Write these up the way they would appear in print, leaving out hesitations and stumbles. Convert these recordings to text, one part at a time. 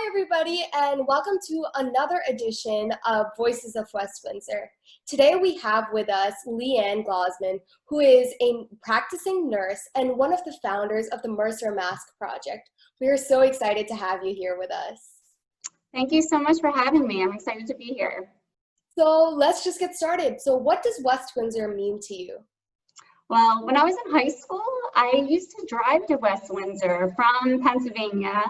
everybody, and welcome to another edition of Voices of West Windsor. Today we have with us Leeann Glozman, who is a practicing nurse and one of the founders of the Mercer Mask Project. We are so excited to have you here with us. Thank you so much for having me. I'm excited to be here. So let's just get started. So what does West Windsor mean to you? Well, when I was in high school, I used to drive to West Windsor from Pennsylvania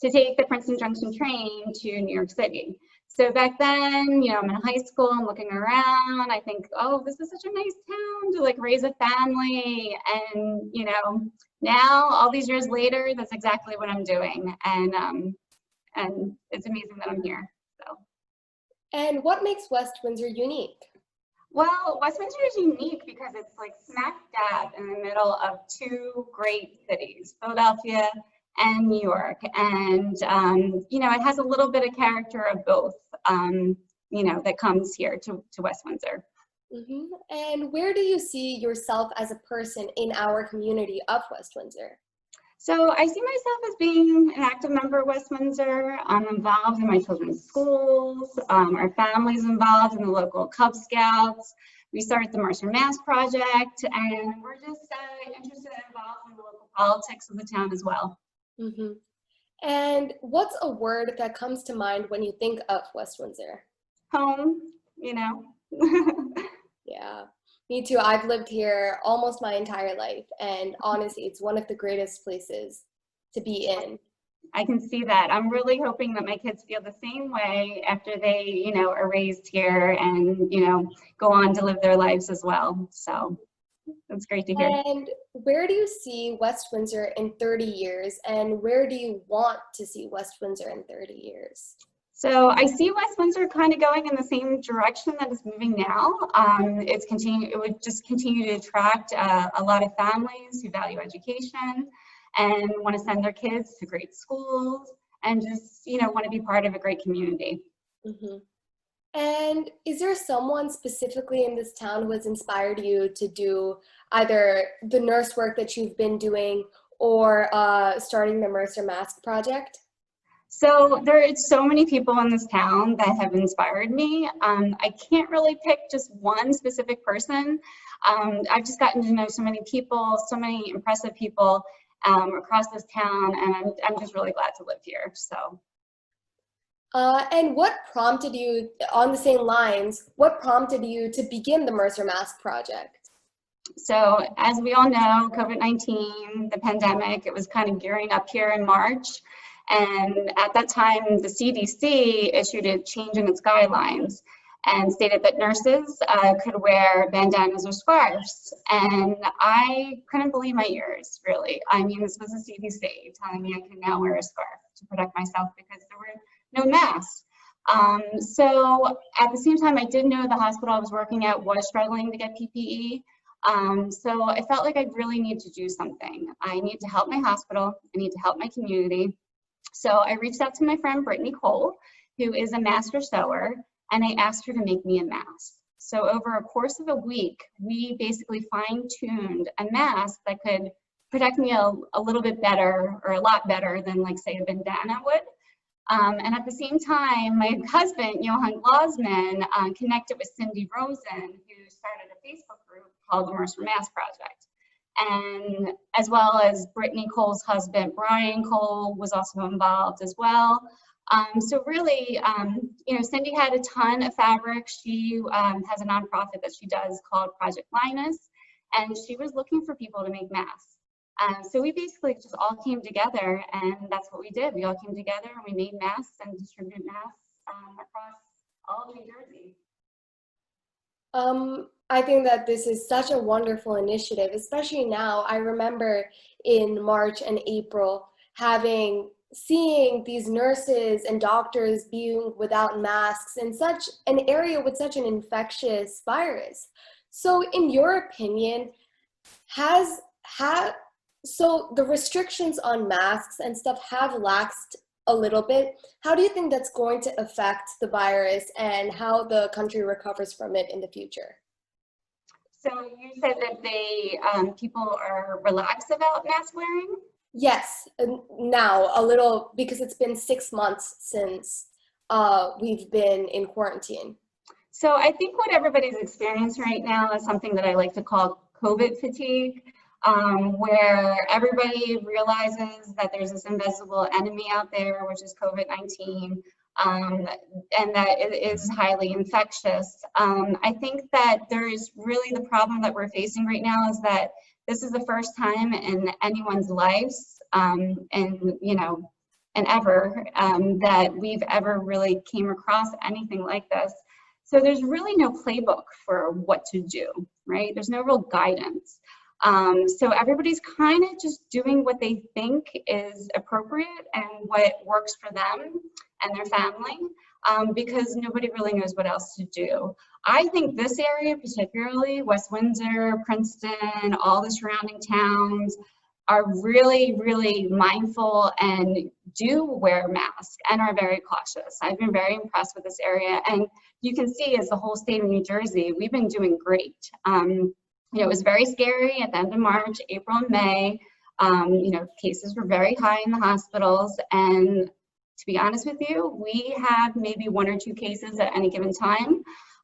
to take the Princeton Junction train to New York City. So back then, I'm in high school, I'm looking around, I think, oh, this is such a nice town to like raise a family. And, now all these years later, that's exactly what I'm doing. And it's amazing that I'm here, so. And what makes West Windsor unique? Well, West Windsor is unique because it's like smack dab in the middle of two great cities, Philadelphia and New York. And, it has a little bit of character of both, that comes here to West Windsor. Mm-hmm. And where do you see yourself as a person in our community of West Windsor? So I see myself as being an active member of West Windsor. I'm involved in my children's schools. Our family's involved in the local Cub Scouts. We started the Mercer Mask Project, and we're just interested and involved in the local politics of the town as well. Mm-hmm. And what's a word that comes to mind when you think of West Windsor? Home, Yeah, me too. I've lived here almost my entire life, and honestly, it's one of the greatest places to be in. I can see that. I'm really hoping that my kids feel the same way after they, are raised here and, go on to live their lives as well. So that's great to hear. And where do you see West Windsor in 30 years, and where do you want to see West Windsor in 30 years? So I see West Windsor kind of going in the same direction that it's moving now. It would just continue to attract a lot of families who value education and want to send their kids to great schools and just, want to be part of a great community. Mm-hmm. And is there someone specifically in this town who has inspired you to do either the nurse work that you've been doing or starting the Mercer Mask Project? So there are so many people in this town that have inspired me. I can't really pick just one specific person. I've just gotten to know so many people, so many impressive people across this town, and I'm just really glad to live here. So. And what prompted you, on the same lines, what prompted you to begin the Mercer Mask Project? So as we all know, COVID-19, the pandemic, it was kind of gearing up here in March. And at that time, the CDC issued a change in its guidelines and stated that nurses could wear bandanas or scarves. And I couldn't believe my ears, really. I mean, this was the CDC telling me I can now wear a scarf to protect myself because there were no masks. So at the same time, I did know the hospital I was working at was struggling to get PPE. So I felt like I really need to do something. I need to help my hospital. I need to help my community. So I reached out to my friend Brittany Cole, who is a master sewer, and I asked her to make me a mask. So over a course of a week, we basically fine-tuned a mask that could protect me a little bit better, or a lot better than, like, say, a bandana would. And at the same time, my husband, Leeann Glozman, connected with Cindy Rosen, who started a Facebook group called the Mercer Mask Project. And as well as Brittany Cole's husband, Brian Cole, was also involved as well. So really, Cindy had a ton of fabric. She has a nonprofit that she does called Project Linus, and she was looking for people to make masks. So we basically just all came together, and that's what we did. We all came together and we made masks and distributed masks across all of New Jersey. I think that this is such a wonderful initiative, especially now. I remember in March and April seeing these nurses and doctors being without masks in such an area with such an infectious virus. So in your opinion, so the restrictions on masks and stuff have laxed a little bit. How do you think that's going to affect the virus and how the country recovers from it in the future? So you said that people are relaxed about mask wearing? Yes, and now a little because it's been 6 months since we've been in quarantine. So I think what everybody's experiencing right now is something that I like to call COVID fatigue, where everybody realizes that there's this invisible enemy out there, which is COVID-19, and that it is highly infectious. I think that there is really the problem that we're facing right now is that this is the first time in anyone's lives, and and ever, that we've ever really came across anything like this. So there's really no playbook for what to do, right? There's no real guidance. So everybody's kind of just doing what they think is appropriate and what works for them and their family, because nobody really knows what else to do. I think this area, particularly West Windsor, Princeton, all the surrounding towns, are really, really mindful and do wear masks and are very cautious. I've been very impressed with this area. And you can see as the whole state of New Jersey, we've been doing great. It was very scary at the end of March, April, and May. Cases were very high in the hospitals. And to be honest with you, we had maybe 1 or 2 cases at any given time.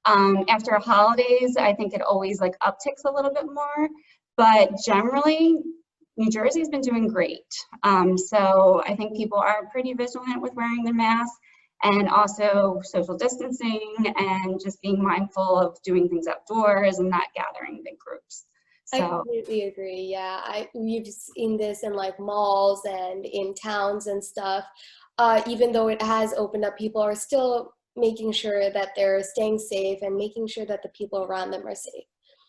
After holidays, I think it always like upticks a little bit more. But generally, New Jersey's been doing great. So I think people are pretty vigilant with wearing their masks and also social distancing and just being mindful of doing things outdoors and not gathering big groups. I So completely agree. Yeah, we've seen this in like malls and in towns and stuff. Even though it has opened up, people are still making sure that they're staying safe and making sure that the people around them are safe.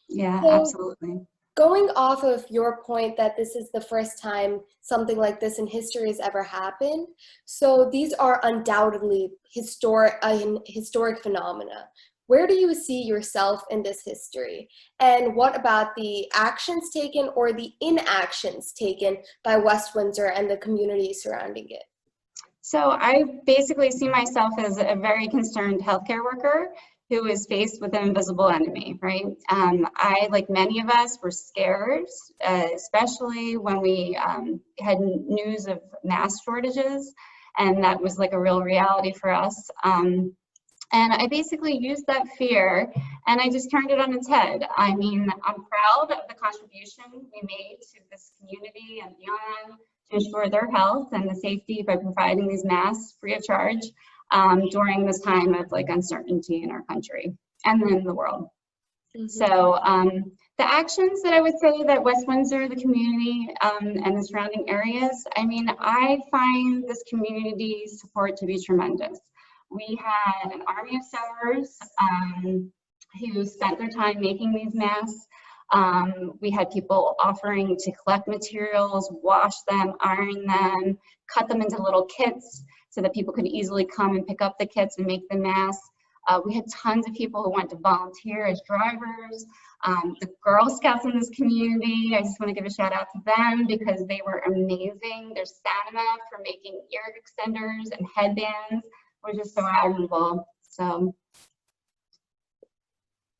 yeah, So absolutely. going off of your point that this is the first time something like this in history has ever happened, so these are undoubtedly historic phenomena. Where do you see yourself in this history? And what about the actions taken or the inactions taken by West Windsor and the community surrounding it? So I basically see myself as a very concerned healthcare worker who is faced with an invisible enemy, right? I, like many of us, were scared, especially when we had news of mask shortages, and that was like a real reality for us. And I basically used that fear and I just turned it on its head. I mean, I'm proud of the contribution we made to this community and beyond to ensure their health and the safety by providing these masks free of charge during this time of like uncertainty in our country and in the world. Mm-hmm. So the actions that I would say that West Windsor, the community and the surrounding areas, I mean, I find this community support to be tremendous. We had an army of sewers who spent their time making these masks. We had people offering to collect materials, wash them, iron them, cut them into little kits so that people could easily come and pick up the kits and make the masks. We had tons of people who went to volunteer as drivers. The Girl Scouts in this community, I just want to give a shout out to them because they were amazing. Their stamina for making ear extenders and headbands was just so admirable. So.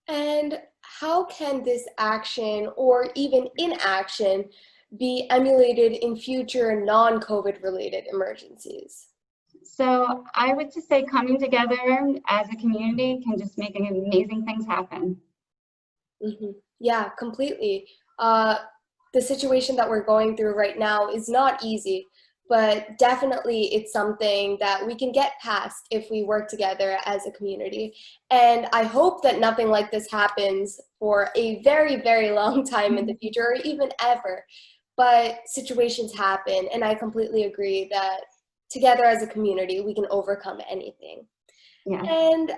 And how can this action or even inaction be emulated in future non-COVID related emergencies? So I would just say coming together as a community can just make amazing things happen. Mm-hmm. Yeah, completely. The situation that we're going through right now is not easy, but definitely it's something that we can get past if we work together as a community. And I hope that nothing like this happens for a very, very long time in the future or even ever. But situations happen, and I completely agree that together as a community, we can overcome anything. Yeah. And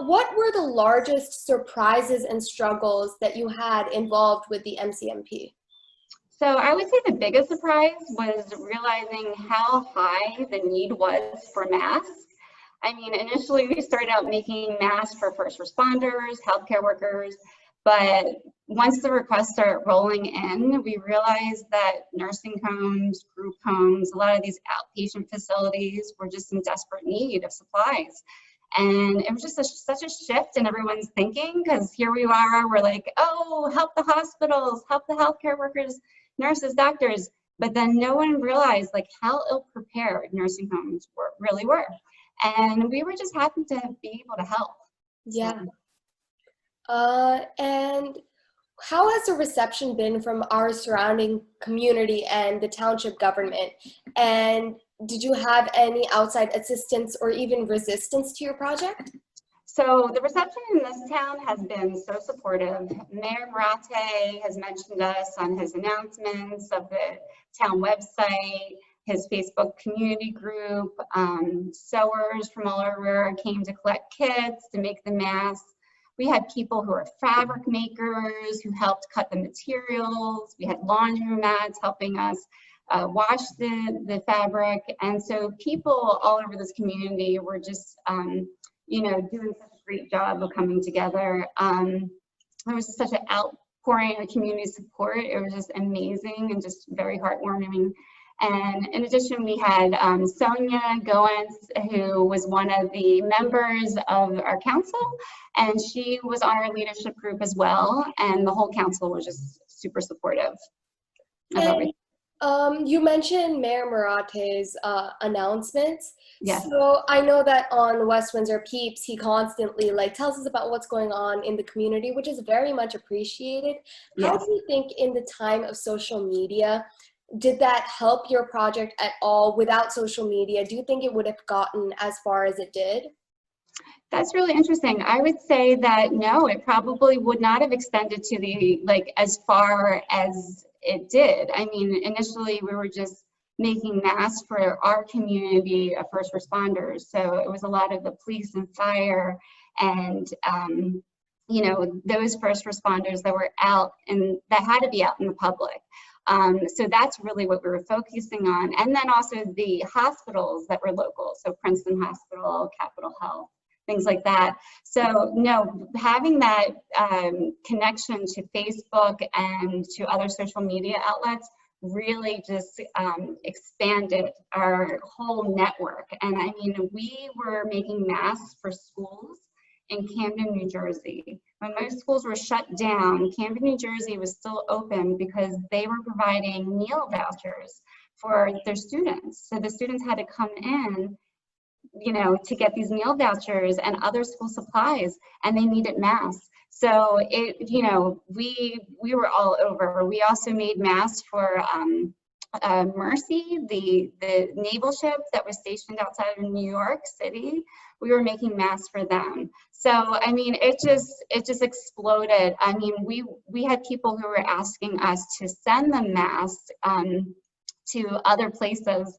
what were the largest surprises and struggles that you had involved with the MCMP? So I would say the biggest surprise was realizing how high the need was for masks. I mean, initially we started out making masks for first responders, healthcare workers, but once the requests started rolling in, we realized that nursing homes, group homes, a lot of these outpatient facilities were just in desperate need of supplies. And it was just such a shift in everyone's thinking, because here we are, we're like, oh, help the hospitals, help the healthcare workers, nurses, doctors. But then no one realized like how ill prepared nursing homes really were. And we were just happy to be able to help. Yeah. So. And how has the reception been from our surrounding community and the township government? And did you have any outside assistance or even resistance to your project? So the reception in this town has been so supportive. Mayor Marate has mentioned us on his announcements of the town website, his Facebook community group. Sewers from all over came to collect kits to make the masks. We had people who are fabric makers who helped cut the materials. We had laundromats helping us wash the fabric. And so people all over this community were just, you know, doing such a great job of coming together. There was such an outpouring of community support. It was just amazing and just very heartwarming. And in addition, we had Sonia Goens, who was one of the members of our council, and she was on our leadership group as well. And the whole council was just super supportive of everything. You mentioned Mayor Marate's announcements. Yes. So I know that on West Windsor Peeps, he constantly tells us about what's going on in the community, which is very much appreciated. How Yes. do you think in the time of social media, did that help your project at all? Without social media, do you think it would have gotten as far as it did? That's really interesting. I would say that no, it probably would not have extended to the, as far as it did. I mean, initially we were just making masks for our community of first responders. So it was a lot of the police and fire and, you know, those first responders that were out and that had to be out in the public. So that's really what we were focusing on. And then also the hospitals that were local. So Princeton Hospital, Capitol Health, things like that. So no, having that connection to Facebook and to other social media outlets really just expanded our whole network. And I mean, we were making masks for schools in Camden, New Jersey. When most schools were shut down, Camden, New Jersey was still open because they were providing meal vouchers for their students. So the students had to come in, you know, to get these meal vouchers and other school supplies, and they needed masks. So it, you know, we were all over. We also made masks for Mercy, the naval ship that was stationed outside of New York City. We were making masks for them. So I mean, it just exploded. I mean, we had people who were asking us to send them masks to other places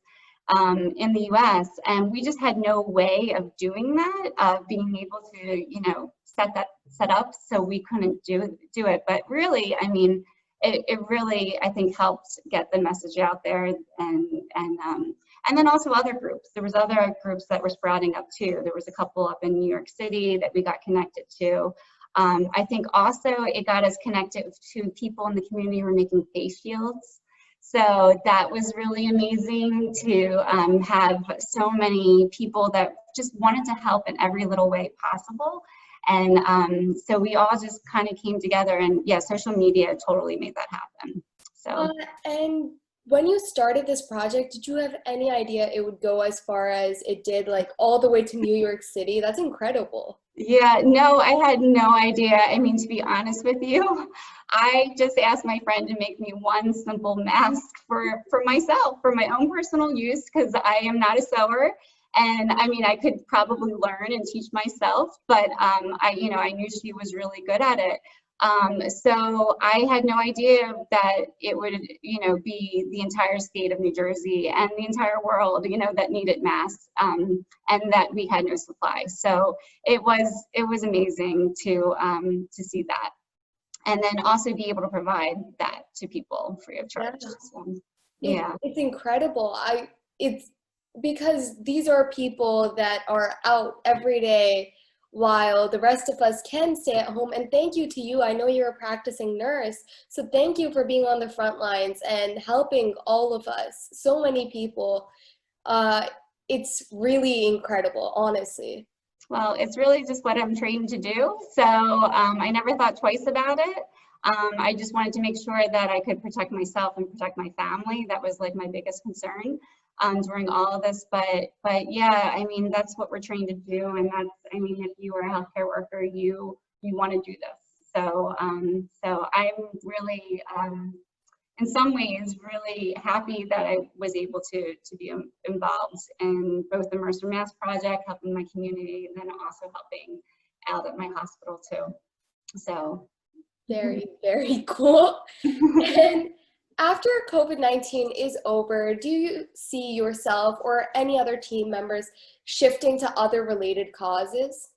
in the US, and we just had no way of doing that, of being able to, you know, set up, so we couldn't do it. But really, I mean, it really, I think, helped get the message out there, and then also other groups. There was other groups that were sprouting up too. There was a couple up in New York City that we got connected to. I think also it got us connected to people in the community who were making face shields. So that was really amazing to have so many people that just wanted to help in every little way possible. And so we all just kind of came together, and yeah, social media totally made that happen. So. And when you started this project, did you have any idea it would go as far as it did, all the way to New York City? That's incredible. Yeah, no, I had no idea. I mean, to be honest with you, I just asked my friend to make me one simple mask for myself, for my own personal use, because I am not a sewer. And I mean, I could probably learn and teach myself, but I knew she was really good at it. So I had no idea that it would, you know, be the entire state of New Jersey and the entire world, you know, that needed masks, and that we had no supply. So it was amazing to see that, and then also be able to provide that to people free of charge. Yeah. So, yeah, it's incredible. It's because these are people that are out every day while the rest of us can stay at home. And thank you to you. I know you're a practicing nurse, so thank you for being on the front lines and helping all of us, so many people. It's really incredible, honestly. well, it's really just what I'm trained to do. So I never thought twice about it. I just wanted to make sure that I could protect myself and protect my family. That was like my biggest concern during all of this. But yeah, I mean, that's what we're trained to do. And that's, I mean, if you are a healthcare worker, you want to do this. So, so I'm really, in some ways, really happy that I was able to be involved in both the Mercer Mask Project, helping my community, and then also helping out at my hospital too. So. Very, very cool. And after COVID-19 is over, do you see yourself or any other team members shifting to other related causes?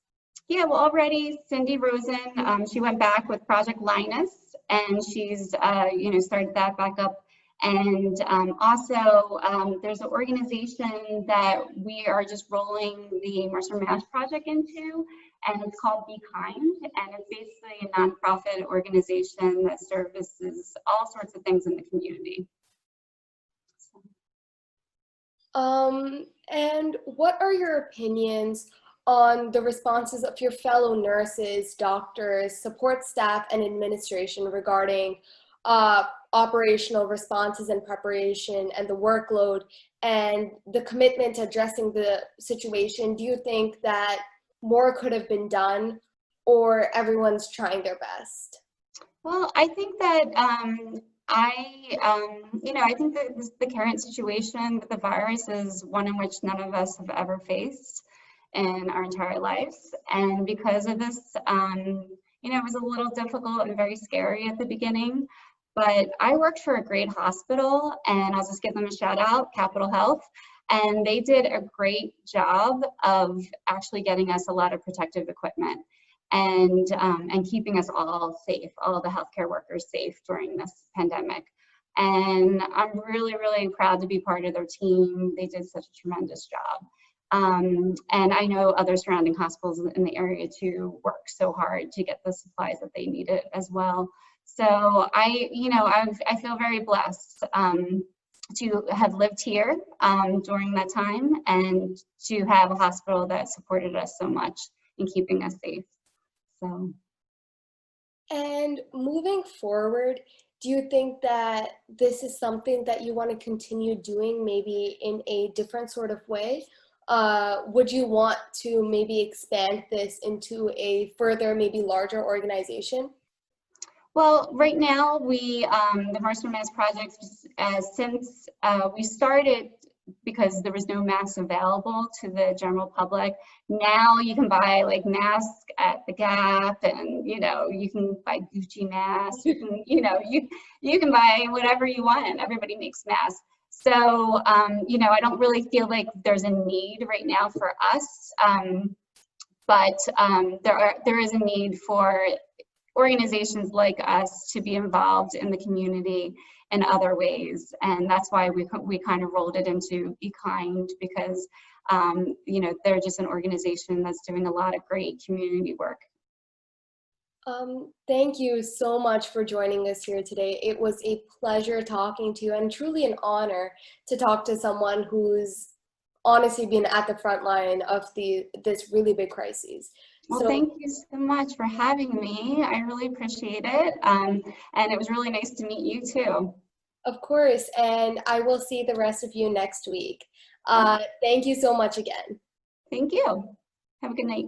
Yeah, well, already Cindy Rosen, she went back with Project Linus, and she's, you know, started that back up. And also, there's an organization that we are just rolling the Mercer Mask Project into, and it's called Be Kind, and it's basically a nonprofit organization that services all sorts of things in the community. And what are your opinions on the responses of your fellow nurses, doctors, support staff, and administration regarding operational responses and preparation and the workload and the commitment to addressing the situation? Do you think that more could have been done, or everyone's trying their best? Well, I think that you know, I think that the current situation with the virus is one in which none of us have ever faced in our entire lives. And because of this, you know, it was a little difficult and very scary at the beginning. But I worked for a great hospital, and I'll just give them a shout out, Capital Health. And they did a great job of actually getting us a lot of protective equipment and keeping us all safe, all of the healthcare workers safe during this pandemic. And I'm really, really proud to be part of their team. They did such a tremendous job. And I know other surrounding hospitals in the area too worked so hard to get the supplies that they needed as well. So you know, I feel very blessed to have lived here during that time, and to have a hospital that supported us so much in keeping us safe. So. And moving forward, do you think that this is something that you want to continue doing, maybe in a different sort of way? Would you want to maybe expand this into a further, maybe larger organization? Well, right now the Mercer Mask Project, since we started because there was no masks available to the general public. Now you can buy like masks at the Gap, and you know, you can buy Gucci masks. You can, you know, you can buy whatever you want. Everybody makes masks. So you know, I don't really feel like there's a need right now for us, but there is a need for organizations like us to be involved in the community in other ways, and that's why we kind of rolled it into Be Kind, because you know, they're just an organization that's doing a lot of great community work. Thank you so much for joining us here today. It was a pleasure talking to you, and truly an honor to talk to someone who's honestly been at the front line of this really big crisis. Well, so, thank you so much for having me. I really appreciate it. And it was really nice to meet you too. Of course, and I will see the rest of you next week. Thank you so much again. Thank you. Have a good night.